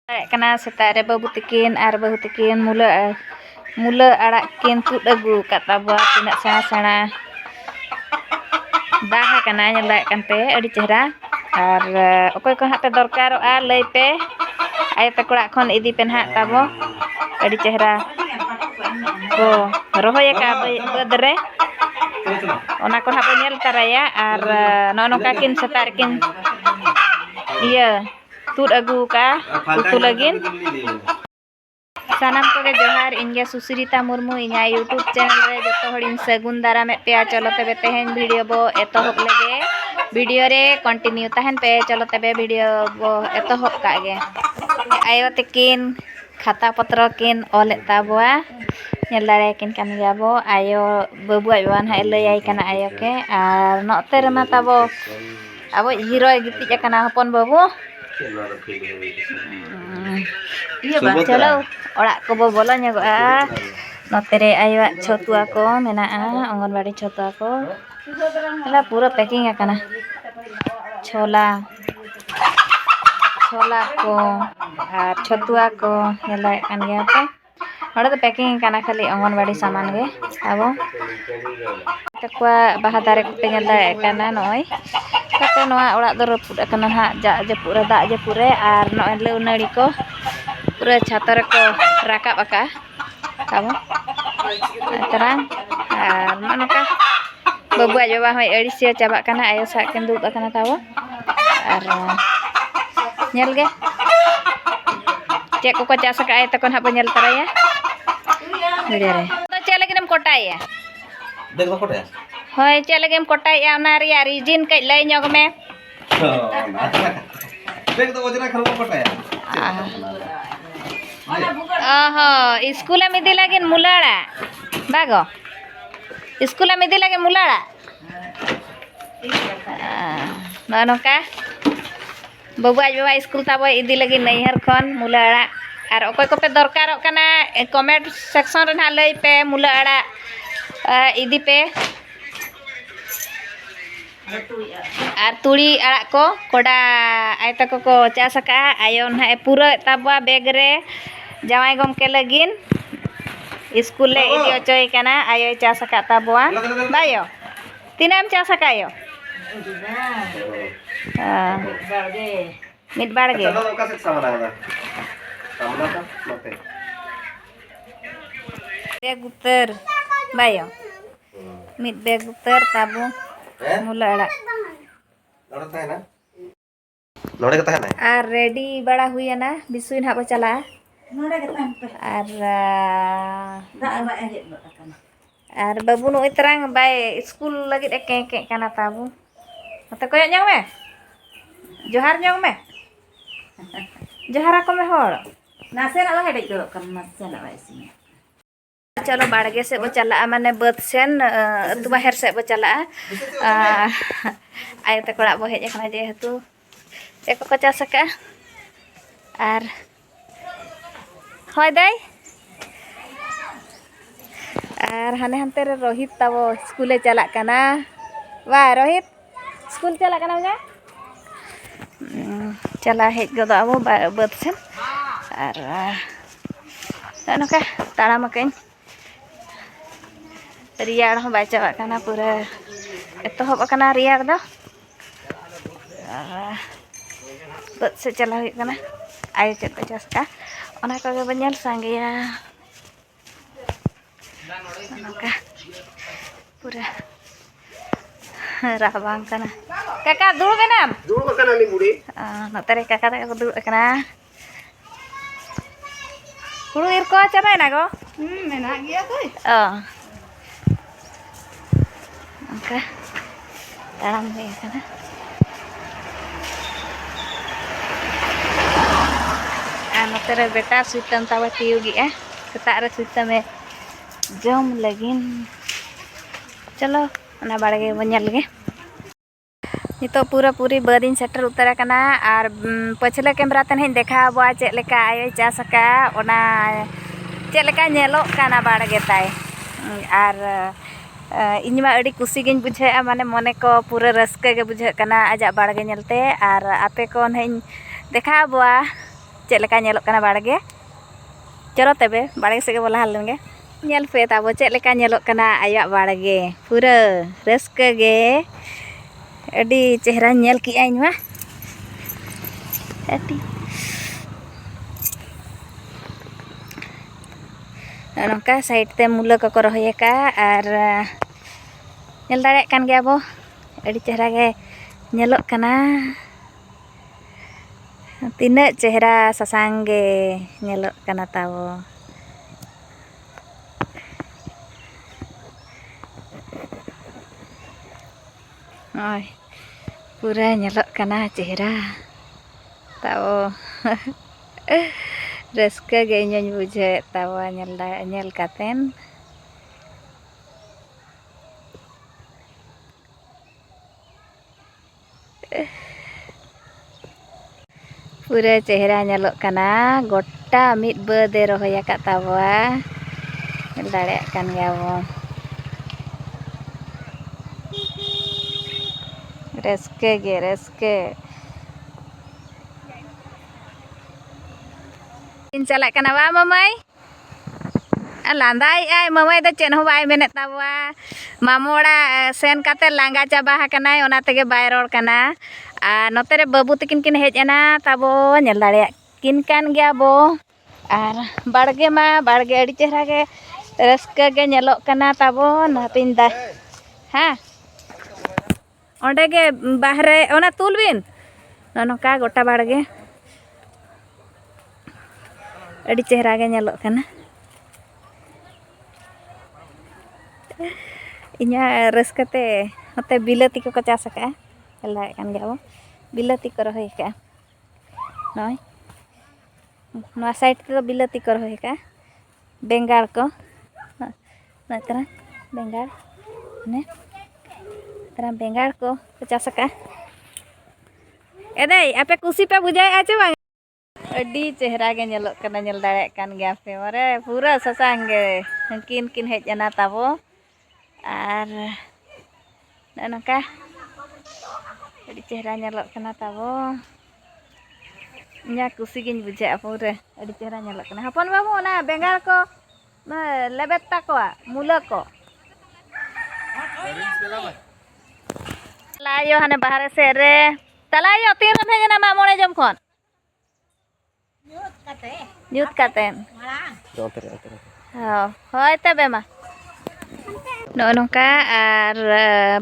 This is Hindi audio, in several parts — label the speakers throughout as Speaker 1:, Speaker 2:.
Speaker 1: Karena setare babu tikin ar babu tikin mula arak kin tut agu kata buat tindak sana dah karena nyelak kan pe adi cehra ar okoy ko hate dorkar a lay pe ay pe kurak kon idi pen hak tabo adi cehra ko rohoy ka bedre ona kon hapo nyel taraya ar nono kakin setar kin iya tut agu ka utu lagin sanam ko ge johar inge Susirita Murmu inya YouTube channel re joto hodin sagun dara me pe cholo tebe tehen video bo etohop lege video re continue tahen pe cholo tebe video bo etohop ka ge ayo tikin khata patro kin ole tabwa nyel dare kin kan jabo ayo babu ayan ha lay kana ayo ke ar note re mata bo abo hero giti kana hopon babu iya bang chalo orak ko bola nyago notere ayo chotua ko mena Anganwadi chotua ko ela pura packing akana chola ko ar chotua ko ela kan gya pe ᱚᱸᱰᱮ ᱫᱚ ᱯᱮᱠᱤᱝ ᱠᱟᱱᱟ ᱠᱷᱟᱹᱞᱤ ᱚᱝᱜᱚᱱᱣᱟᱲᱤ ᱥᱟᱢᱟᱱ ᱜᱮ ᱟᱵᱚ ᱛᱟᱠᱚᱣᱟ ᱵᱟᱦᱟ ᱫᱟᱨᱮ ᱠᱚᱯᱮ ᱧᱮᱞ ᱫᱟᱲᱮᱭᱟᱜ ᱠᱟᱱᱟ ᱱᱚᱜᱼᱚᱭ ᱛᱟᱯᱚᱨ ᱱᱚᱣᱟ ᱚᱲᱟᱜ ᱫᱚ ᱨᱟᱹᱯᱩᱫ ᱟᱠᱟᱱᱟ ᱱᱟᱦᱟᱜ ᱫᱟᱜ ᱡᱟᱹᱯᱩᱫ ᱨᱮ ᱟᱨ ᱱᱚᱜᱼᱚᱭ ᱞᱟᱹᱣ ᱱᱟᱹᱲᱤ ᱠᱚ ᱯᱩᱨᱟᱹ ᱪᱷᱟᱛᱟ ᱨᱮᱠᱚ ᱨᱟᱠᱟᱵ ᱟᱠᱟᱜᱼᱟ ᱛᱟᱵᱚ ᱛᱟᱨᱟᱝ ᱟᱨ ᱱᱚᱜᱼᱚ ᱱᱚᱝᱠᱟ ᱵᱟᱹᱵᱩᱣᱟᱜ ᱡᱚᱵᱟ ᱦᱚᱸ ᱟᱹᱲᱤᱥᱤᱭᱟᱹ ᱪᱟᱵᱟᱜ ᱠᱟᱱᱟ ᱟᱭᱳ ᱥᱟᱜ ᱠᱤᱱ ᱫᱩᱲᱩᱵ ᱟᱠᱟᱱᱟ ᱛᱟᱵᱚ ᱟᱨ ᱧᱮᱞ ᱜᱮ ᱪᱮᱫ ᱠᱚᱠᱚ ᱪᱟᱥ ᱟᱠᱟᱫ ᱟᱭ ᱛᱟᱠᱚ ᱱᱟᱦᱟᱜ ᱵᱚ ᱧᱮᱞ ᱛᱟᱨᱟᱭᱟ वीडियो रे तो चल लगे कोटाया
Speaker 2: देख कोटाया
Speaker 1: होय चल लगे कोटाया ना रिया रीजन कई लय ᱧᱚᱜ મે
Speaker 2: देख तो ओजना खरबो कोटाया
Speaker 1: ओहो स्कूल में इदी लगे मुलाड़ा बागो स्कूल में इदी लगे मुलाड़ा नोका बाबू आज बाबा स्कूल ताबो इदी लगे नैहर खन मुलाड़ा और अकोय को पे दरकार कना कमेंट सेक्शन रे ना लय पे मुला आड़ा इदी पे और तुड़ी आड़ा को कोडा आय तक को चास का आयो ना पूरा ताबा बैग रे जवाई गम के लगिन स्कूल ले इदी अचोय कना आयो चास का ताबवा बायो तिनाम चास का आयो मिट बाड़गे बैग उतर बायो मिट बैग उतर ताबू मुला आड़ा
Speaker 2: नोड़े कता है ना
Speaker 1: आर रेडी बड़ा हुई ना बिसुइन हाबो चला आर बाबू नो इतरांग बाय स्कूल लगित के काना ताबू मते कोय ᱧᱚᱜ ᱢᱮ जोहार ᱧᱚᱜ ᱢᱮ जोहारा को में होड़ नासे ना हेडे को कम नासे ना वैसी चलो बाड़गे से बो चला माने बद सेन तु बाहर से बो चला आय त कोड़ा बो हेज कना जे हेतु ए को चास का आर होय दाई आर हाने हनते रे रोहित ताबो स्कूले चला कना वा रोहित स्कूल चला कना जा चला हेज गदो अब बद सेन और नोका ताड़ाम कहीं रियाड़ हो बाय चाबा काना पूरा एतहब काना रियाड़ दो बद से चला हुई काना आयो चेक को चास का ओना को गे बनेल सांगेया नोका पूरा राबांग काना काका दूर बेनाम
Speaker 2: दूर कना नी बुड़ी
Speaker 1: नतरे काका तक दूर कना हुड़ू इर को चाबा ना गो मेना गया कोई ओके ताड़ाम दे कना नतरे बेटा सुतम तावा तियुगी सेता रे सुतमे जम लगिन चलो ना बाड़गे बनेल गे नितो पूरा पूरी बदिन सेटर उतर कना और पछले कैमरा तन हें देखा बा चेक लेका आयो चास का ओना चेक लेका नेलो काना बाड़गे ताय और इनमा अड़ी कुसी गिन बुझे माने मने को पूरा रस्के गे बुझे कना आजा बाड़गे नेलते और आपे को हें देखा बा चेक लेका ñelok kana बाड़गे चलो तबे बाड़गे से बोला हाल लेंगे ñel पे ताबो चेक लेका ñelok kana आया बाड़गे पूरा रस्के गे अडी चेहरा ñel की आइन मा अडी नोका साइड ते मुला को रहोय का और ñel दाड़े कान गया बो अडी चेहरा गे ñelok kana तीना चेहरा ससांगे ñelok kana ताबो ओय पूरा ñelok kana चेहरा ताबो रस्का गे ñoñ बुझे ताबो ñel कातेन पूरा चेहरा ñelok kana गोटा मिद बदे रहोय का ताबो ñel दाड़े कान गया बो रस्के गे रस्के इन चला कना वा ममई लांदाई आय ममई द चेन हो बाय मेने ताबवा मामोड़ा सेन काते लांगा चाबा कनाय ओना तेगे बाय रोड कना आ नोते रे बाबू तकिन किन हेज एना ताबो ñel दाड़े किन कान गया बो आर बाड़गे मा बाड़गे अड़ी चेहरा गे रस्के गे ñelok कना ताबो नापिन दा हां ओंडे गे बाहरे ओना तुलबिन नोका गोटा बाड़गे अड़ी चेहरा गे ñelok कना इन्या रस्कते होते बिलाती को चास का एला कान गया बिलाती को रहोय का नय नवा साइड तो बिलाती को रहोय का बेंगाल को नतरा बेंगाल ने तरा बेंगाल को चास का एदे आपे कुसी पे बुझाय आचे बा अडी चेहरा गे ñelok kana ñel दाड़े कान गया पे मारे पूरा ससांगे किन किन हेज एना ताबो आर नका अडी चेहरा ñelok kana ताबो nya कुसी गिन बुझा पूरा अडी चेहरा ñelok kana हपन बाबू ना बेंगाल को लेबेता को मुला को लायो हने बाहर से रे तलायो तीन रम हेजना मा मोणे जम खन ᱧᱩᱛ ᱠᱟᱛᱮᱱ ᱦᱳᱭ ᱛᱚᱵᱮ ᱢᱟ ᱱᱚᱜᱼᱚ ᱱᱚᱝᱠᱟ ᱟᱨ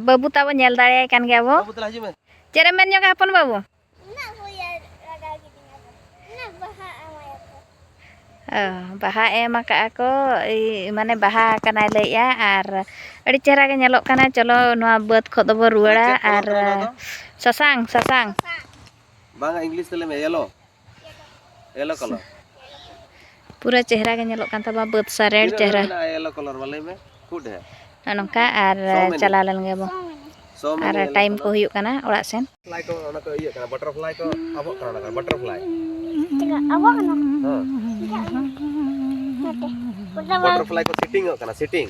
Speaker 1: ᱵᱟᱹᱵᱩ ᱛᱟᱵᱚ ᱧᱮᱞ ᱫᱟᱲᱮᱭᱟᱭ ᱠᱟᱱ ᱜᱮᱭᱟ ᱵᱚ ᱪᱮᱫ ᱮᱢ ᱢᱮᱱ ᱧᱚᱜᱟ ᱦᱚᱯᱚᱱ ᱵᱟᱹᱵᱩ ᱵᱟᱦᱟ ᱮᱢ ᱟᱠᱟᱜᱼᱟ ᱠᱚ ᱢᱟᱱᱮ ᱵᱟᱦᱟ ᱠᱟᱱᱟᱭ ᱞᱟᱹᱭᱮᱜᱼᱟ ᱟᱨ ᱟᱹᱰᱤ ᱪᱮᱦᱨᱟ ᱜᱮ ᱧᱮᱞᱚᱜ ᱠᱟᱱᱟ ᱪᱚᱞᱚ ᱱᱚᱣᱟ ᱵᱟᱹᱫᱽ ᱠᱷᱚᱡ ᱫᱚᱵᱚ ᱨᱩᱣᱟᱹᱲᱟ ᱟᱨ ᱥᱟᱥᱟᱝ ᱥᱟᱥᱟᱝ
Speaker 2: बांगा इंग्लिश तले में येलो येलो कलर
Speaker 1: पूरा चेहरा के ñelok kan taba baud sarer चेहरा
Speaker 2: येलो कलर वाले में फूड है
Speaker 1: नोंका आर चला लन गे बो आर टाइम को हुयु kana ओड़ा सेन
Speaker 2: फ्लाई को ओना को इया kana बटरफ्लाई को अबो kana butterfly
Speaker 3: Tiga awak kana.
Speaker 2: Butterfly को सिटिंग kana सिटिंग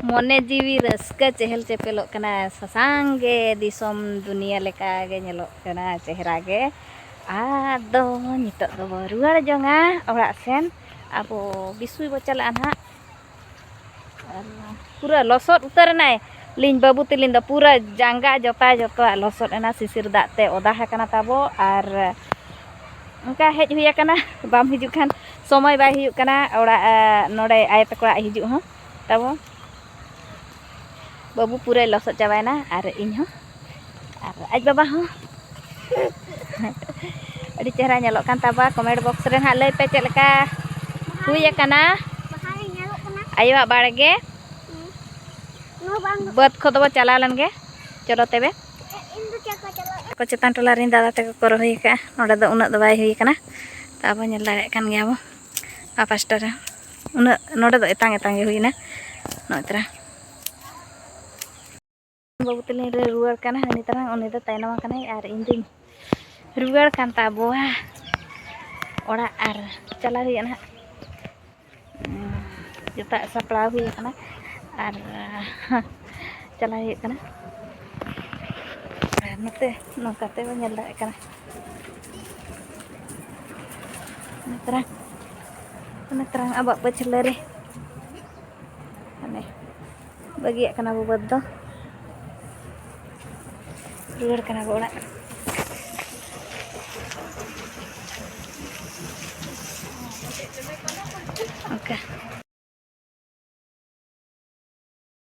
Speaker 1: मोने जीवी रस्का चहल चेपेलोग kana ससांगे दिसोम दुनिया लेका गे ñelok kana चेहरा गे आदो नितक दो रुआर जोंगा ओड़ा सेन अब बिसुई बो चला ना पूरा लसोद उतर नाय लिन बाबू तिलिन द पूरा जांगा जोता जोता लसोद एना सिसिर दाते ओदा हकना ताबो आर उनका हेज हुया कना बाम हिजु खान समय बाय हिजु कना ओड़ा नोडे आय तकड़ा हिजु हो ताबो बाबू पूरा लसोद चाबायना आर इन हो आर आज बाबा हो अड़ी चेहरा ñelok kan taba comment box रे हा लई पे चेद लेका हुय कना आयो बाड़गे बद खदब चला लन गे चलो तबे को चेतान टोला रिन दादा ते को रहोय का नोडे दो उना दो बाय हुय कना ताबो ñel दाड़े kan गया बो आ पास्टा रे उना नोडे दो एतांग एतांग हुयना नोतरा बाबू तले रे रुआर कना हनी तरह उनी दो तायनम कना आर इन दिन रुआर kan taboa ओड़ा आर चला हुई ना जता सपड़ा हुई ना आर चला हुई ना नते नौकाते बो ñel दाड़े कना terang abak pecelere. Aneh. Bagi kena bobot tuh. Dulur kena bola. Oke.